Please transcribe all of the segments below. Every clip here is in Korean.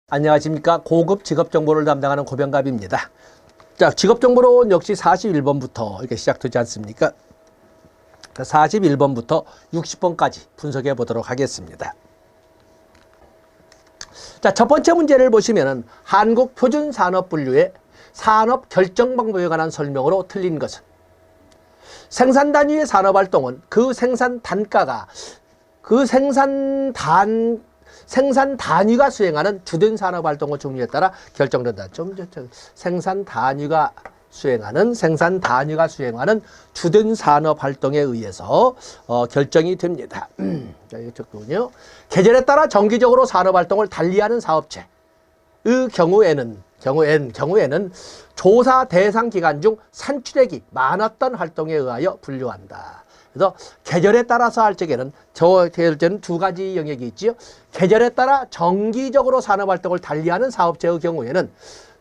안녕하십니까. 고급 직업정보를 담당하는 고병갑입니다. 자, 직업정보론 역시 41번부터 이렇게 시작되지 않습니까? 41번부터 60번까지 분석해 보도록 하겠습니다. 자, 첫 번째 문제를 보시면은 한국표준산업분류의 산업 결정 방법에 관한 설명으로 틀린 것은 생산 단위의 산업활동은 그 생산 단가가 그 생산 단위가 수행하는 주된 산업활동의 종류에 따라 결정된다. 생산 단위가 수행하는 주된 산업활동에 의해서 결정이 됩니다. 자, 이쪽군요. 계절에 따라 정기적으로 산업활동을 달리하는 사업체의 경우에는 조사 대상 기간 중 산출액이 많았던 활동에 의하여 분류한다. 그래서 계절에 따라서 할 적에는 두 가지 영역이 있지요. 계절에 따라 정기적으로 산업활동을 달리하는 사업체의 경우에는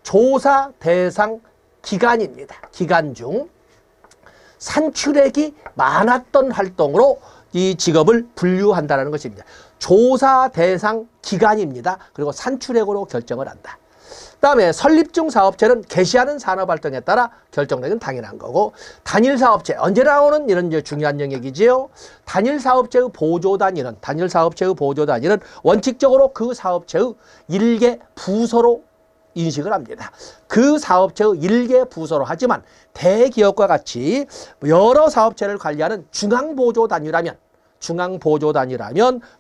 조사 대상 기간입니다. 기간 중 산출액이 많았던 활동으로 이 직업을 분류한다는 것입니다. 조사 대상 기간입니다. 그리고 산출액으로 결정을 한다. 그다음에 설립 중 사업체는 개시하는 산업활동에 따라 결정되는 당연한 거고, 단일 사업체 언제 나오는 이런 중요한 영역이지요. 단일 사업체의 보조 단위는 원칙적으로 그 사업체의 일개 부서로 인식을 합니다. 그 사업체의 일개 부서로, 하지만 대기업과 같이 여러 사업체를 관리하는 중앙보조 단위라면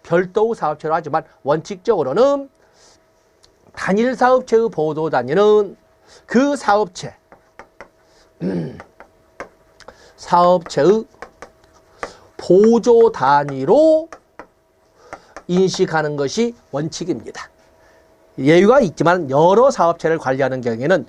별도의 사업체로 하지만 원칙적으로는 단일 사업체의 보조 단위는 그 사업체의 보조 단위로 인식하는 것이 원칙입니다. 예외가 있지만 여러 사업체를 관리하는 경우에는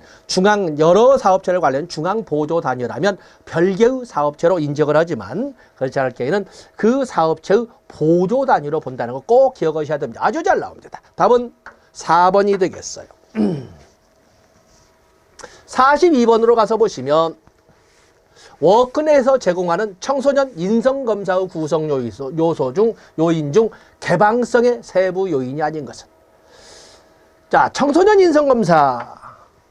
여러 사업체를 관리하는 중앙 보조 단위라면 별개의 사업체로 인정을 하지만, 그렇지 않을 경우에는 그 사업체의 보조 단위로 본다는 거 꼭 기억하셔야 됩니다. 아주 잘 나옵니다. 답은 4번이 되겠어요. 42번으로 가서 보시면 워크넷에서 제공하는 청소년 인성검사의 구성 요인 중 개방성의 세부 요인이 아닌 것은. 자, 청소년 인성검사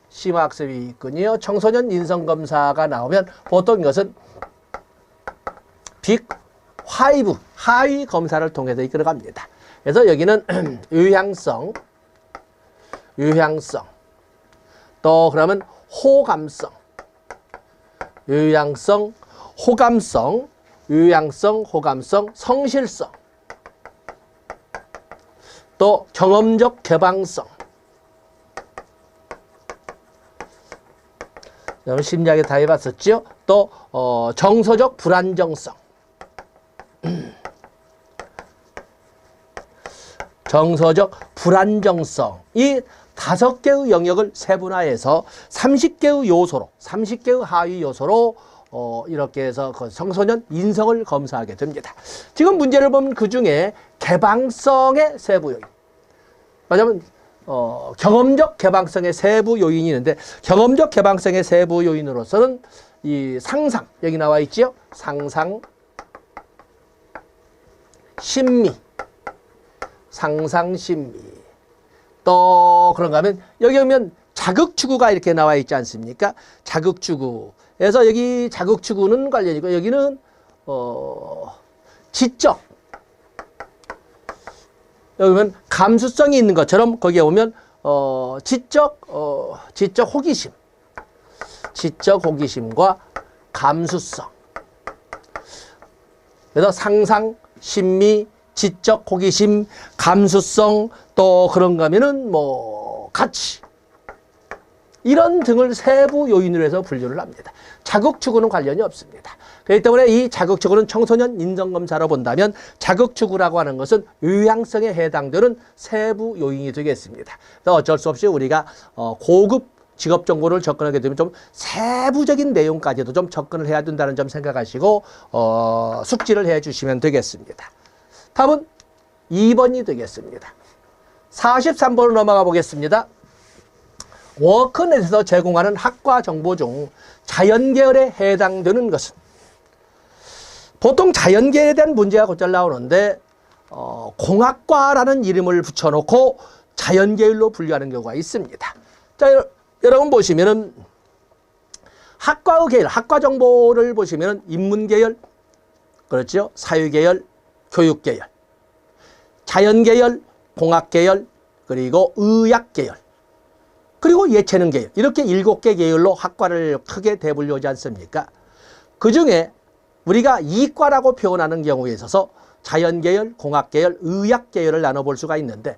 심화학습이 있군요. 청소년 인성검사가 나오면 보통 이것은 빅 5 하위 검사를 통해서 이끌어갑니다. 그래서 여기는 유향성, 또 그러면 호감성, 성실성, 또 경험적 개방성, 심리학에 다 해봤었죠. 또 정서적 불안정성, 이 5개의 영역을 세분화해서 30개의 하위 요소로 이렇게 해서 그 청소년 인성을 검사하게 됩니다. 지금 문제를 보면 그 중에 개방성의 세부 요인, 말하자면 경험적 개방성의 세부 요인이 있는데, 경험적 개방성의 세부 요인으로서는 이 상상, 여기 나와 있지요. 상상, 심미, 또 그런가 하면 여기 오면 자극추구가 이렇게 나와 있지 않습니까? 자극추구. 그래서 여기 자극추구는 관련이고, 여기는 지적. 여기 보면 감수성이 있는 것처럼 거기에 오면 지적 호기심과 감수성. 그래서 상상, 심미, 지적 호기심, 감수성, 또 그런가 하면은 가치, 이런 등을 세부 요인으로 해서 분류를 합니다. 자극추구는 관련이 없습니다. 그렇기 때문에 이 자극추구는 청소년 인성검사로 본다면 자극추구라고 하는 것은 유향성에 해당되는 세부 요인이 되겠습니다. 그래서 어쩔 수 없이 우리가 고급 직업정보를 접근하게 되면 좀 세부적인 내용까지도 좀 접근을 해야 된다는 점 생각하시고 숙지를 해 주시면 되겠습니다. 답은 2번이 되겠습니다. 43번으로 넘어가 보겠습니다. 워크넷에서 제공하는 학과 정보 중 자연계열에 해당되는 것은, 보통 자연계열에 대한 문제가 곧잘 나오는데 공학과라는 이름을 붙여놓고 자연계열로 분류하는 경우가 있습니다. 자, 여러분 보시면은 학과의 계열, 학과 정보를 보시면은 인문계열, 그렇죠? 사회계열, 교육계열, 자연계열, 공학계열, 그리고 의학계열, 그리고 예체능계열, 이렇게 7개 계열로 학과를 크게 대분류하지 않습니까? 그 중에 우리가 이과라고 표현하는 경우에 있어서 자연계열, 공학계열, 의학계열을 나눠볼 수가 있는데,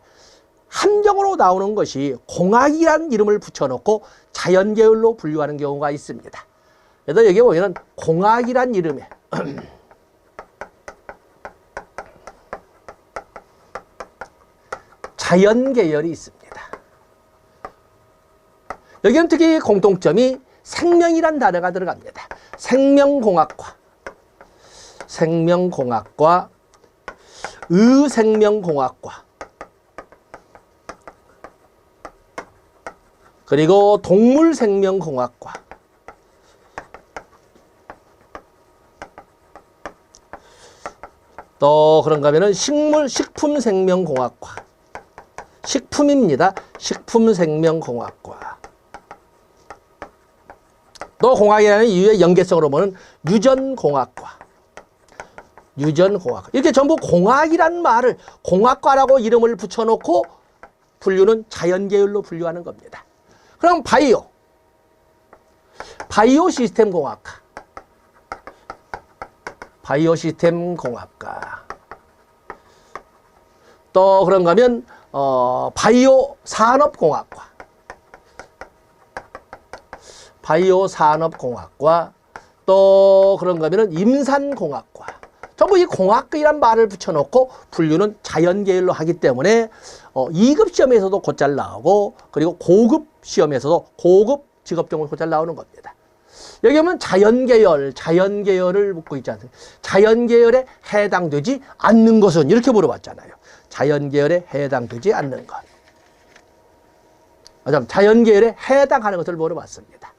함정으로 나오는 것이 공학이라는 이름을 붙여놓고 자연계열로 분류하는 경우가 있습니다. 그래서 여기 보면 공학이란 이름에 자연계열이 있습니다. 여기는 특히 공통점이 생명이란 단어가 들어갑니다. 생명공학과, 생명공학과, 의생명공학과, 그리고 동물생명공학과, 또 그런가 하면은 식품생명공학과, 식품입니다. 식품생명공학과. 또 공학이라는 이유의 연계성으로 보면 유전공학과, 유전공학과. 이렇게 전부 공학이라는 말을 공학과라고 이름을 붙여놓고 분류는 자연계열로 분류하는 겁니다. 그럼 바이오, 바이오 시스템 공학과, 바이오 시스템 공학과. 또 그런가 하면 바이오 산업공학과, 바이오 산업공학과. 또 그런가 하면 임산공학과. 전부 이 공학이란 말을 붙여놓고 분류는 자연계열로 하기 때문에 2급 시험에서도 곧잘 나오고, 그리고 고급 시험에서도 고급 직업종으로 곧잘 나오는 겁니다. 여기 보면 자연계열, 자연계열을 묻고 있지 않습니까? 자연계열에 해당되지 않는 것은, 이렇게 물어봤잖아요. 자연계열에 해당되지 않는 것. 자연계열에 해당하는 것을 물어봤습니다.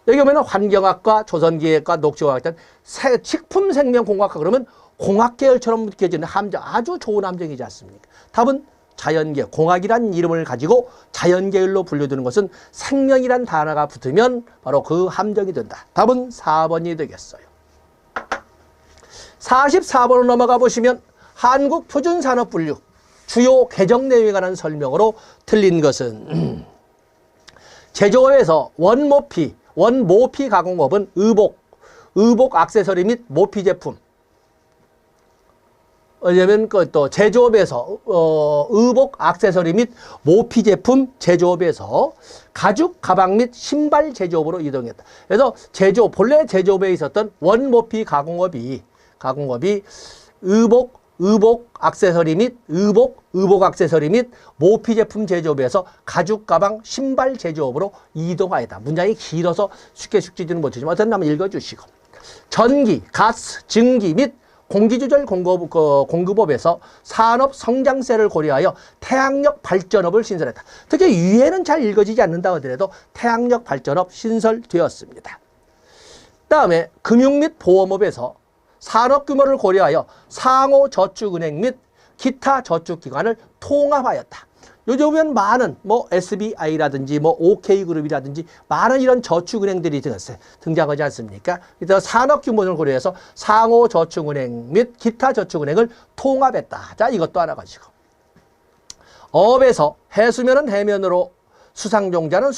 여기 보면 환경학과, 조선기계과, 녹지공학과, 식품생명공학과, 그러면 공학계열처럼 느껴지는 함정, 아주 좋은 함정이지 않습니까? 답은 자연계열, 공학이란 이름을 가지고 자연계열로 분류되는 것은 생명이란 단어가 붙으면 바로 그 함정이 된다. 답은 4번이 되겠어요. 44번으로 넘어가 보시면 한국표준산업분류 주요 개정 내용에 관한 설명으로 틀린 것은 제조업에서 원모피 가공업은 의복 액세서리 및 모피 제품. 왜냐면 또 제조업에서 의복 액세서리 및 모피 제품 제조업에서 가죽 가방 및 신발 제조업으로 이동했다. 그래서 본래 제조업에 있었던 원모피 가공업이 의복 액세서리 및 의복 액세서리 및 모피 제품 제조업에서 가죽 가방 신발 제조업으로 이동하였다. 문장이 길어서 쉽게 숙지지는 못하지만 어떤 한번 읽어주시고, 전기, 가스, 증기 및 공기조절 공급업에서 산업 성장세를 고려하여 태양력 발전업을 신설했다. 특히 위에는 잘 읽어지지 않는다 하더라도 태양력 발전업 신설되었습니다. 다음에 금융 및 보험업에서 산업 규모를 고려하여 상호저축은행 및 기타 저축기관을 통합하였다. 요즘은 많은 SBI라든지 OK그룹이라든지 많은 이런 저축은행들이 등장하지 않습니까? 그래서 산업 규모를 고려해서 상호저축은행 및 기타 저축은행을 통합했다. 자, 이것도 하나 가지고. 어업에서 해수면은 해면으로, 수상종자는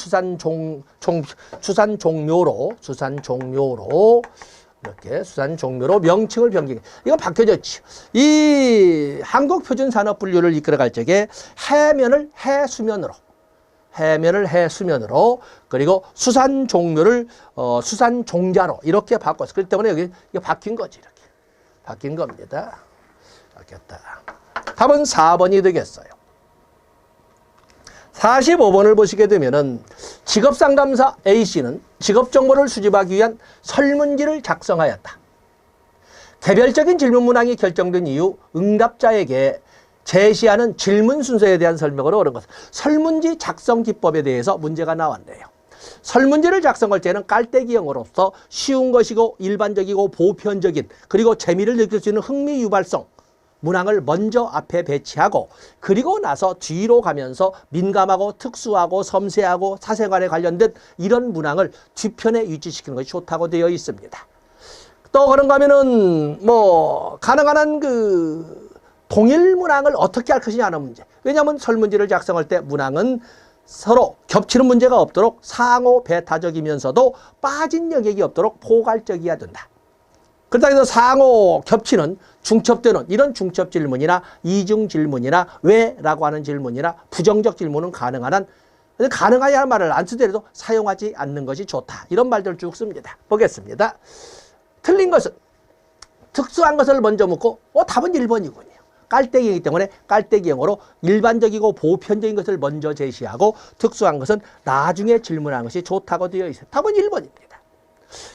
수산종묘로 이렇게 수산종묘로 명칭을 변경해. 이건 바뀌어졌죠. 이 한국표준산업분류를 이끌어갈 적에 해면을 해수면으로, 그리고 수산종묘를 수산종자로 이렇게 바꿨어. 그렇기 때문에 여기 이게 바뀐 거지. 이렇게 바뀐 겁니다. 바뀌었다. 답은 4번이 되겠어요. 45번을 보시게 되면은 직업상담사 A씨는 직업정보를 수집하기 위한 설문지를 작성하였다. 개별적인 질문 문항이 결정된 이후 응답자에게 제시하는 질문 순서에 대한 설명으로 옳은 것. 설문지 작성 기법에 대해서 문제가 나왔네요. 설문지를 작성할 때는 깔때기형으로서 쉬운 것이고 일반적이고 보편적인, 그리고 재미를 느낄 수 있는 흥미 유발성, 문항을 먼저 앞에 배치하고 그리고 나서 뒤로 가면서 민감하고 특수하고 섬세하고 사생활에 관련된 이런 문항을 뒤편에 위치시키는 것이 좋다고 되어 있습니다. 또 그런가 하면은 뭐 가능한 한 그 동일 문항을 어떻게 할 것이냐 하는 문제. 왜냐하면 설문지를 작성할 때 문항은 서로 겹치는 문제가 없도록 상호 배타적이면서도 빠진 영역이 없도록 포괄적이어야 된다. 그렇다 해서 상호 겹치는 중첩되는 이런 중첩 질문이나 이중 질문이나 왜라고 하는 질문이나 부정적 질문은 가능한 한 가능하냐는 말을 안 쓰더라도 사용하지 않는 것이 좋다. 이런 말들을 쭉 씁니다. 보겠습니다. 틀린 것은 특수한 것을 먼저 묻고 답은 1번이군요. 깔때기이기 때문에 깔때기형으로 일반적이고 보편적인 것을 먼저 제시하고 특수한 것은 나중에 질문하는 것이 좋다고 되어 있어요. 답은 1번입니다.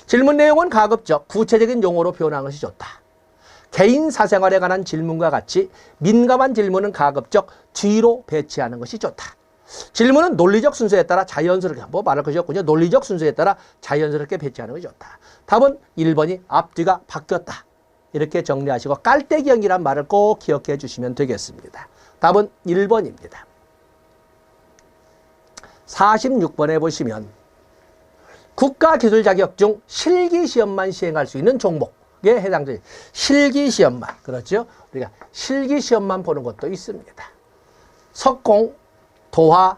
질문 내용은 가급적 구체적인 용어로 표현하는 것이 좋다. 개인 사생활에 관한 질문과 같이 민감한 질문은 가급적 뒤로 배치하는 것이 좋다. 질문은 논리적 순서에 따라 자연스럽게 말할 것이 없군요. 논리적 순서에 따라 자연스럽게 배치하는 것이 좋다. 답은 1번이 앞뒤가 바뀌었다. 이렇게 정리하시고 깔때기형이란 말을 꼭 기억해 주시면 되겠습니다. 답은 1번입니다. 46번에 보시면 국가기술 자격 중 실기시험만 시행할 수 있는 종목에 해당되는 실기시험만, 그렇죠? 우리가 실기시험만 보는 것도 있습니다. 석공, 도화,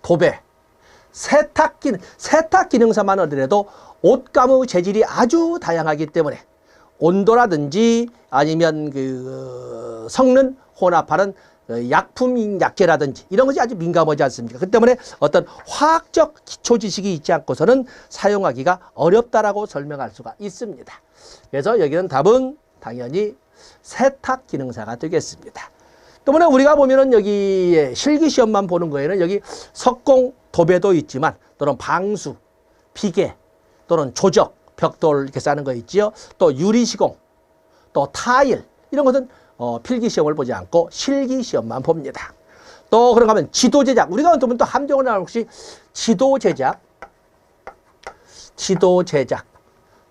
도배, 세탁 기능사만 하더라도 옷가무 재질이 아주 다양하기 때문에 온도라든지 아니면 그 섞는 혼합하는 약품 약재라든지 이런 것이 아주 민감하지 않습니까? 그 때문에 어떤 화학적 기초 지식이 있지 않고서는 사용하기가 어렵다라고 설명할 수가 있습니다. 그래서 여기는 답은 당연히 세탁 기능사가 되겠습니다. 때문에 우리가 보면은 여기 실기시험만 보는 거에는 여기 석공, 도배도 있지만 또는 방수, 비계 또는 조적, 벽돌 이렇게 싸는 거 있지요. 또 유리시공, 또 타일 이런 것은 필기시험을 보지 않고 실기시험만 봅니다. 또 그런가 하면 지도 제작. 우리가 또 함정을 나오는 것이 지도 제작,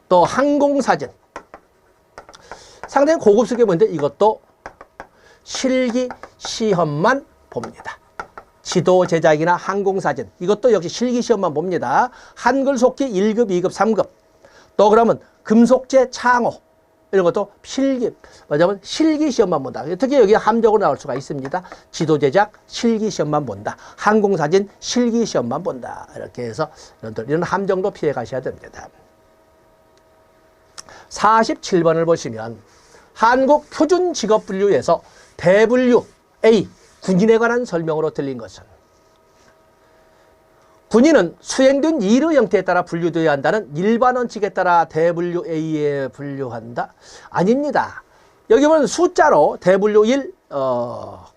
또 항공사진. 상당히 고급스럽게 보는데 이것도 실기시험만 봅니다. 지도 제작이나 항공사진 이것도 역시 실기시험만 봅니다. 한글 속기 1급, 2급, 3급. 또 그러면 금속재 창호 이런 것도 뭐냐면 실기시험만 본다. 특히 여기 함정으로 나올 수가 있습니다. 지도 제작 실기시험만 본다. 항공사진 실기시험만 본다. 이렇게 해서 이런 함정도 피해 가셔야 됩니다. 47번을 보시면 한국 표준 직업 분류에서 대분류 A 군인에 관한 설명으로 틀린 것은 군인은 수행된 일의 형태에 따라 분류되어야 한다는 일반 원칙에 따라 대분류 A에 분류한다? 아닙니다. 여기 보면 숫자로 대분류 1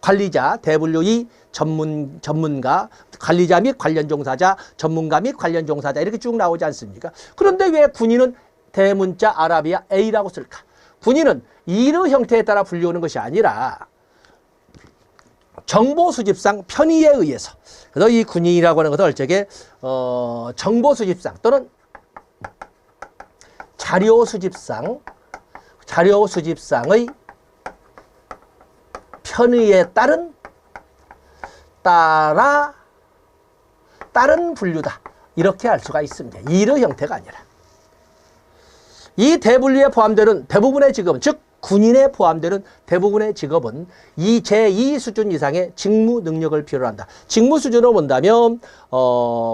관리자, 대분류 2 전문가, 관리자 및 관련 종사자, 전문가 및 관련 종사자 이렇게 쭉 나오지 않습니까? 그런데 왜 군인은 대문자 아라비아 A라고 쓸까? 군인은 일의 형태에 따라 분류하는 것이 아니라 정보 수집상 편의에 의해서, 그래서 이 군인이라고 하는 것은 얼적에 정보 수집상 또는 자료 수집상의 편의에 따른 분류다. 이렇게 할 수가 있습니다. 일의 형태가 아니라. 이 대분류에 포함되는 대부분의 직업은, 즉 군인에 포함되는 대부분의 직업은 이 제2 수준 이상의 직무 능력을 필요로 한다. 직무 수준으로 본다면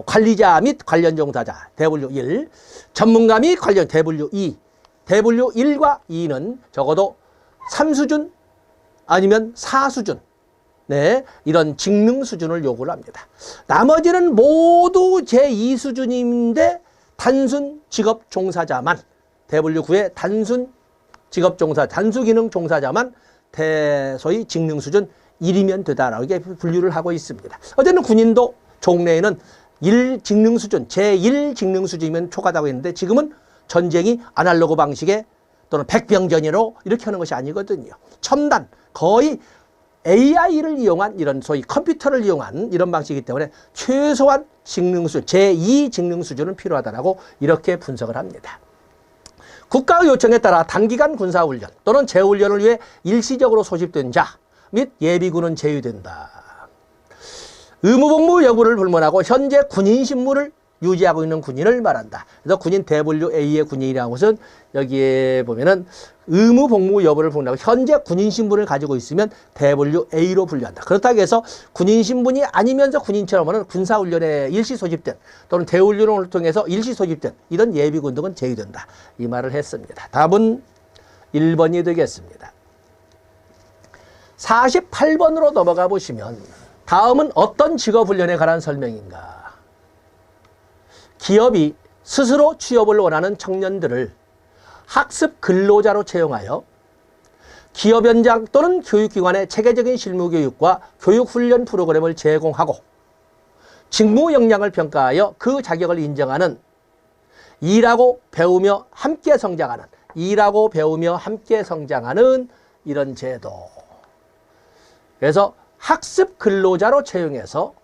관리자 및 관련 종사자 대분류 1, 전문가 및 관련 대분류 2, 대분류 1과 2는 적어도 3수준 아니면 4수준 네, 이런 직능 수준을 요구를 합니다. 나머지는 모두 제2수준인데 단순 직업 종사자만 대분류 9의 단순 직업 종사, 단수 기능 종사자만 소위 직능 수준 1이면 되다라고 이렇게 분류를 하고 있습니다. 어쨌든 군인도 종래에는 1 직능 수준, 제1 직능 수준이면 초과다고 했는데 지금은 전쟁이 아날로그 방식의 또는 백병전으로 이렇게 하는 것이 아니거든요. 첨단, 거의 AI를 이용한 이런 소위 컴퓨터를 이용한 이런 방식이기 때문에 최소한 직능 수준, 제2 직능 수준은 필요하다라고 이렇게 분석을 합니다. 국가의 요청에 따라 단기간 군사훈련 또는 재훈련을 위해 일시적으로 소집된 자 및 예비군은 제외된다. 의무복무 여부를 불문하고 현재 군인 신분을 유지하고 있는 군인을 말한다. 그래서 군인 대분류 A의 군인이라는 것은 여기에 보면은 의무복무 여부를 불문하고 현재 군인 신분을 가지고 있으면 대분류 A로 분류한다. 그렇다고 해서 군인 신분이 아니면서 군인처럼은 군사훈련에 일시 소집된 또는 대훈련을 통해서 일시 소집된 이런 예비군 등은 제외된다. 이 말을 했습니다. 답은 1번이 되겠습니다. 48번으로 넘어가 보시면 다음은 어떤 직업훈련에 관한 설명인가? 기업이 스스로 취업을 원하는 청년들을 학습 근로자로 채용하여 기업 현장 또는 교육기관의 체계적인 실무교육과 교육훈련 프로그램을 제공하고 직무 역량을 평가하여 그 자격을 인정하는 일하고 배우며 함께 성장하는 이런 제도. 그래서 학습 근로자로 채용해서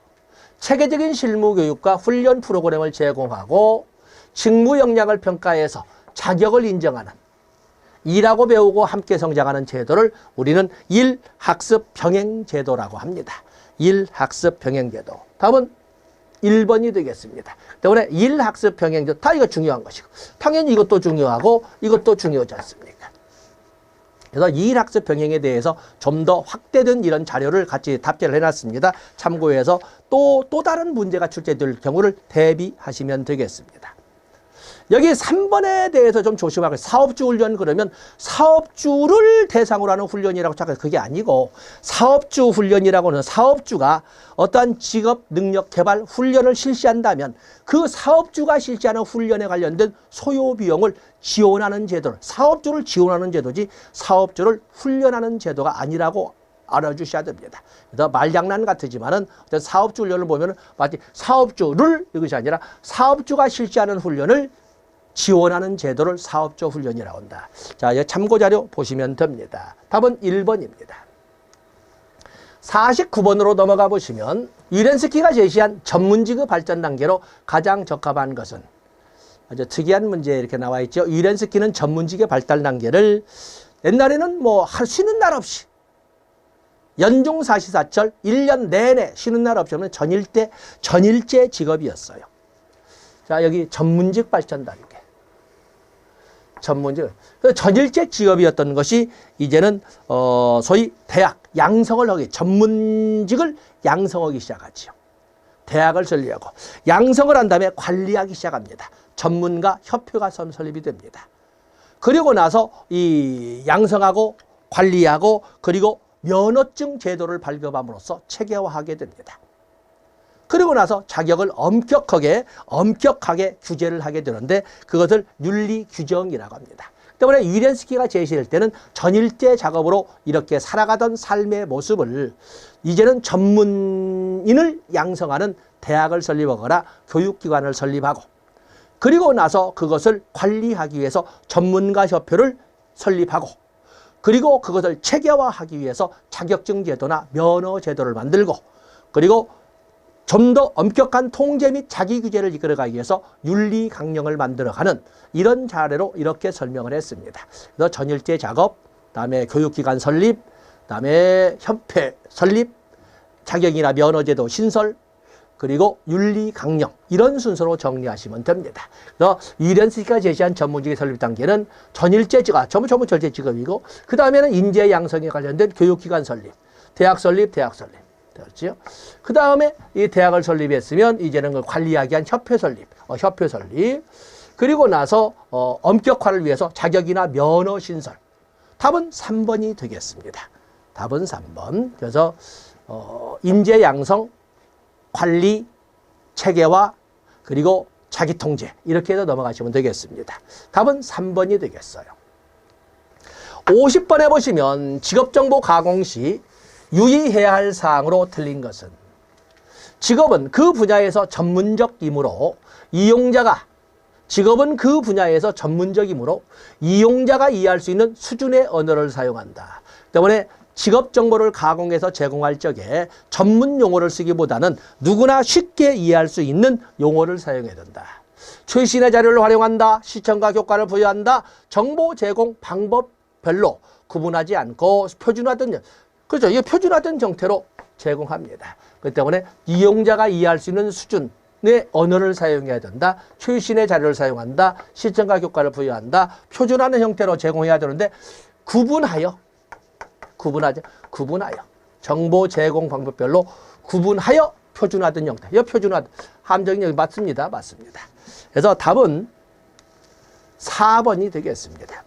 체계적인 실무 교육과 훈련 프로그램을 제공하고 직무 역량을 평가해서 자격을 인정하는 일하고 배우고 함께 성장하는 제도를 우리는 일학습 병행 제도라고 합니다. 일학습 병행 제도. 답은 1번이 되겠습니다. 때문에 일학습 병행 제도 다 이거 중요한 것이고 당연히 이것도 중요하고 이것도 중요하지 않습니까? 그래서 일학습 병행에 대해서 좀 더 확대된 이런 자료를 같이 답제를 해놨습니다. 참고해서 또 다른 문제가 출제될 경우를 대비하시면 되겠습니다. 여기 3번에 대해서 좀 조심하고 사업주 훈련 그러면 사업주를 대상으로 하는 훈련이라고 생각해요. 그게 아니고 사업주 훈련이라고는 사업주가 어떠한 직업 능력 개발 훈련을 실시한다면 그 사업주가 실시하는 훈련에 관련된 소요 비용을 지원하는 제도를 사업주를 지원하는 제도지 사업주를 훈련하는 제도가 아니라고 알아주셔야 됩니다. 그래서 말장난 같으지만은 어떤 사업주 훈련을 보면은 마치 사업주를 이것이 아니라 사업주가 실시하는 훈련을 지원하는 제도를 사업주 훈련이라고 한다. 자, 참고자료 보시면 됩니다. 답은 1번입니다. 49번으로 넘어가 보시면 위렌스키가 제시한 전문직의 발전 단계로 가장 적합한 것은 아주 특이한 문제 이렇게 나와 있죠. 위렌스키는 전문직의 발달 단계를 옛날에는 뭐 쉬는 날 없이 연중사시사철 1년 내내 쉬는 날 없이 하면 전일제 직업이었어요. 자, 여기 전문직 발전 단계. 전문직. 전일제 직업이었던 것이 이제는 소위 대학 양성을 하기 전문직을 양성하기 시작하지요. 대학을 설립하고 양성을 한 다음에 관리하기 시작합니다. 전문가 협회가 설립이 됩니다. 그리고 나서 이 양성하고 관리하고 그리고 면허증 제도를 발급함으로써 체계화하게 됩니다. 그리고 나서 자격을 엄격하게 규제를 하게 되는데 그것을 윤리규정이라고 합니다. 때문에 위렌스키가 제시할 때는 전일제 작업으로 이렇게 살아가던 삶의 모습을 이제는 전문인을 양성하는 대학을 설립하거나 교육기관을 설립하고 그리고 나서 그것을 관리하기 위해서 전문가협회를 설립하고 그리고 그것을 체계화하기 위해서 자격증 제도나 면허 제도를 만들고 그리고 좀 더 엄격한 통제 및 자기 규제를 이끌어가기 위해서 윤리 강령을 만들어가는 이런 사례로 이렇게 설명을 했습니다. 그래서 전일제 작업, 그다음에 교육기관 설립, 그다음에 협회 설립, 자격이나 면허제도 신설, 그리고 윤리 강령 이런 순서로 정리하시면 됩니다. 그래서 위렌스키가 제시한 전문직의 설립 단계는 전일제 직업, 전문절제 직업이고 그 다음에는 인재 양성에 관련된 교육기관 설립, 대학 설립. 그렇죠? 그 다음에 이 대학을 설립했으면 이제는 그걸 관리하기 위한 협회 설립. 그리고 나서 엄격화를 위해서 자격이나 면허 신설. 답은 3번이 되겠습니다. 답은 3번. 그래서 인재 양성, 관리, 체계화, 그리고 자기 통제 이렇게 해서 넘어가시면 되겠습니다. 답은 3번이 되겠어요. 50번에 보시면 직업정보 가공 시 유의해야 할 사항으로 틀린 것은 직업은 그 분야에서 전문적이므로 직업은 그 분야에서 전문적이므로 이용자가 이해할 수 있는 수준의 언어를 사용한다. 때문에 직업 정보를 가공해서 제공할 적에 전문 용어를 쓰기보다는 누구나 쉽게 이해할 수 있는 용어를 사용해야 된다. 최신의 자료를 활용한다. 시청각 효과를 부여한다. 정보 제공 방법별로 구분하지 않고 표준화된, 그렇죠. 이 표준화된 형태로 제공합니다. 그렇기 때문에 이용자가 이해할 수 있는 수준의 언어를 사용해야 된다. 최신의 자료를 사용한다. 시청각 효과를 부여한다. 표준화된 형태로 제공해야 되는데 구분하여 정보 제공 방법별로 구분하여 표준화된 형태. 이 표준화 함정이 여기 맞습니다. 그래서 답은 4번이 되겠습니다.